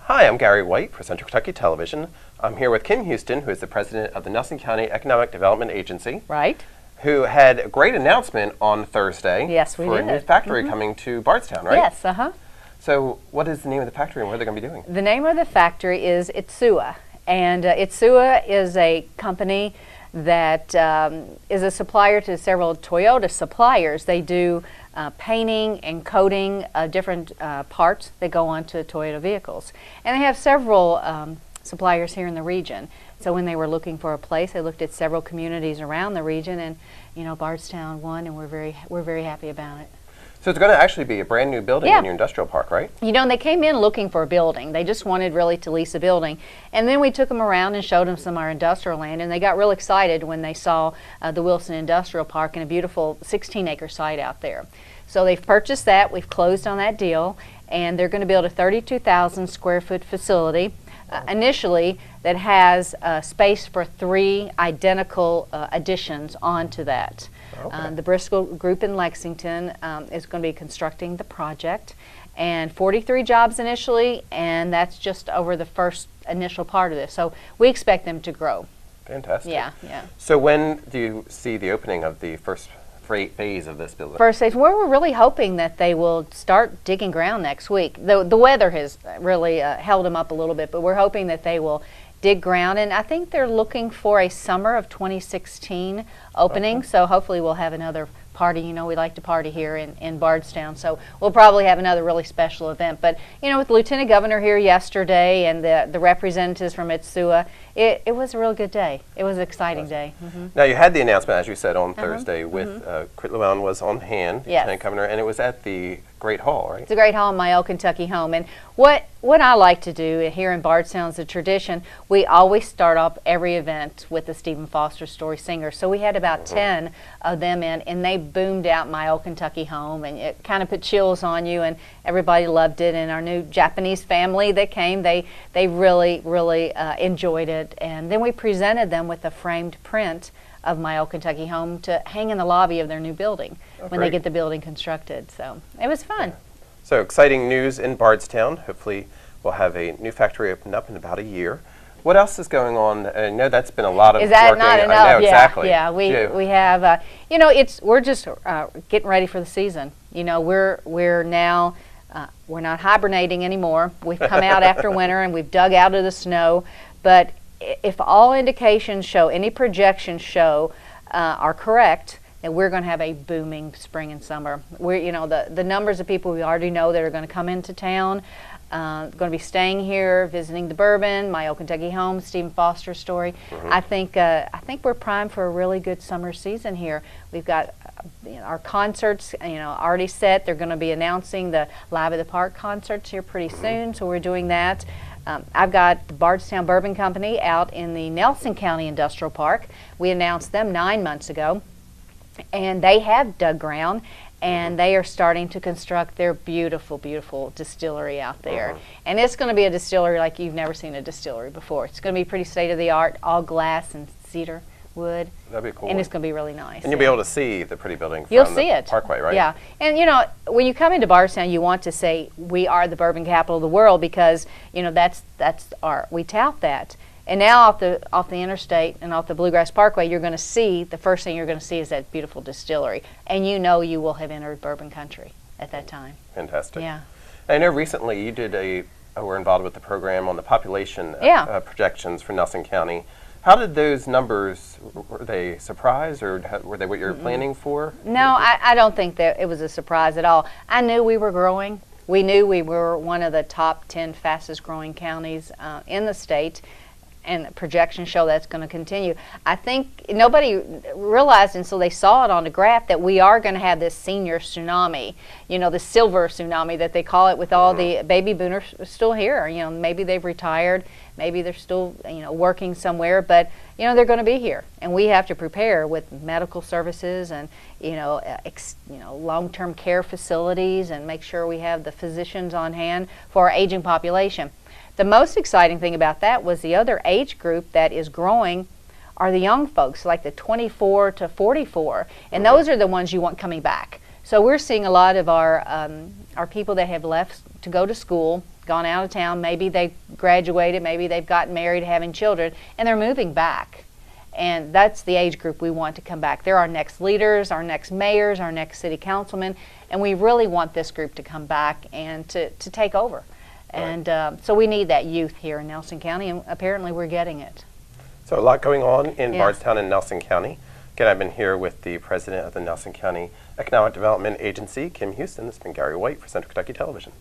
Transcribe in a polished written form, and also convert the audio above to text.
Hi, I'm Gary White for Central Kentucky Television. I'm here with Kim Huston, who is the president of the Nelson County Economic Development Agency. Right. Who had a great announcement on Thursday. Yes, we for did. a new factory coming to Bardstown, right? Yes, So what is the name of the factory and what are they going to be doing? The name of the factory is Itsua. And Itsua is a company that is a supplier to several Toyota suppliers. They do painting and coating different parts that go onto Toyota vehicles. And they have several suppliers here in the region. So when they were looking for a place, they looked at several communities around the region, and Bardstown won, and we're very happy about it. So it's going to actually be a brand new building in your industrial park, right? They came in looking for a building. They just wanted really to lease a building. And then we took them around and showed them some of our industrial land, and they got real excited when they saw the Wilson Industrial Park and a beautiful 16-acre site out there. So they've purchased that. We've closed on that deal, and they're going to build a 32,000 square foot facility initially that has space for 3 identical additions onto that. Okay. The Bristol Group in Lexington is going to be constructing the project, and 43 jobs initially, and that's just over the first initial part of this. So we expect them to grow. Fantastic. Yeah. So when do you see the opening of the first phase of this building? First phase, we're really hoping that they will start digging ground next week. The weather has really held them up a little bit, but we're hoping that they will dig ground, and I think they're looking for a summer of 2016 opening. Okay. So hopefully we'll have another party. We like to party here in Bardstown, so we'll probably have another really special event. But with the Lieutenant Governor here yesterday and the representatives from Itsua, it was a real good day. It was an exciting day. Now you had the announcement, as you said, on Thursday with Crit Llewellyn was on hand, Lieutenant Governor, and it was at the Great Hall, right? It's a great hall in my old Kentucky home. And what I like to do here in Bardstown is a tradition. We always start off every event with the Stephen Foster Story Singer. So we had about 10 of them in, and they boomed out my old Kentucky home, and it kind of put chills on you, and everybody loved it. And our new Japanese family that came, they really enjoyed it. And then we presented them with a framed print of my old Kentucky home to hang in the lobby of their new building when they get the building constructed. So it was fun. Yeah. So exciting news in Bardstown. Hopefully we'll have a new factory opened up in about a year. What else is going on? I know that's been a lot of Is that not enough? I know, exactly. Yeah, we have, we're just getting ready for the season. We're now, we're not hibernating anymore. We've come out after winter and we've dug out of the snow. But if all indications show, any projections show are correct, then we're going to have a booming spring and summer. The numbers of people we already know that are going to come into town, going to be staying here, visiting the Bourbon, my old Kentucky home, Stephen Foster Story. I think we're primed for a really good summer season here. We've got our concerts, already set. They're going to be announcing the Live at the Park concerts here pretty soon, so we're doing that. I've got the Bardstown Bourbon Company out in the Nelson County Industrial Park. We announced them 9 months ago, and they have dug ground, and they are starting to construct their beautiful, beautiful distillery out there. And it's going to be a distillery like you've never seen a distillery before. It's going to be pretty state-of-the-art, all glass and cedar wood. That'd be cool. And it's going to be really nice. And you'll be able to see the pretty building You'll from see the it. Parkway, right? Yeah. And when you come into Bardstown, you want to say we are the bourbon capital of the world because that's we tout that. And now off the interstate and off the Bluegrass Parkway, you're going to see, the first thing you're going to see is that beautiful distillery, and you will have entered bourbon country at that time. Fantastic. Yeah. I know recently you were involved with the program on the population projections for Nelson County. How did those numbers, were they a surprise, or were they what you were planning for? No, I don't think that it was a surprise at all. I knew we were growing. We knew we were one of the top 10 fastest growing counties in the state, and projections show that's going to continue. I think nobody realized until they saw it on the graph that we are going to have this senior tsunami, the silver tsunami that they call it, with all the baby boomers still here. Maybe they've retired, maybe they're still working somewhere, but they're going to be here, and we have to prepare with medical services and long-term care facilities, and make sure we have the physicians on hand for our aging population. The most exciting thing about that was the other age group that is growing are the young folks, like the 24 to 44, and those are the ones you want coming back. So we're seeing a lot of our people that have left to go to school gone out of town. Maybe they graduated, maybe they've gotten married, having children, and they're moving back. And that's the age group we want to come back. They're our next leaders, our next mayors, our next city councilmen, and we really want this group to come back and to take over. And so we need that youth here in Nelson County, and apparently we're getting it. So a lot going on in Bardstown and Nelson County. Again, I've been here with the president of the Nelson County Economic Development Agency, Kim Huston. This has been Gary White for Central Kentucky Television.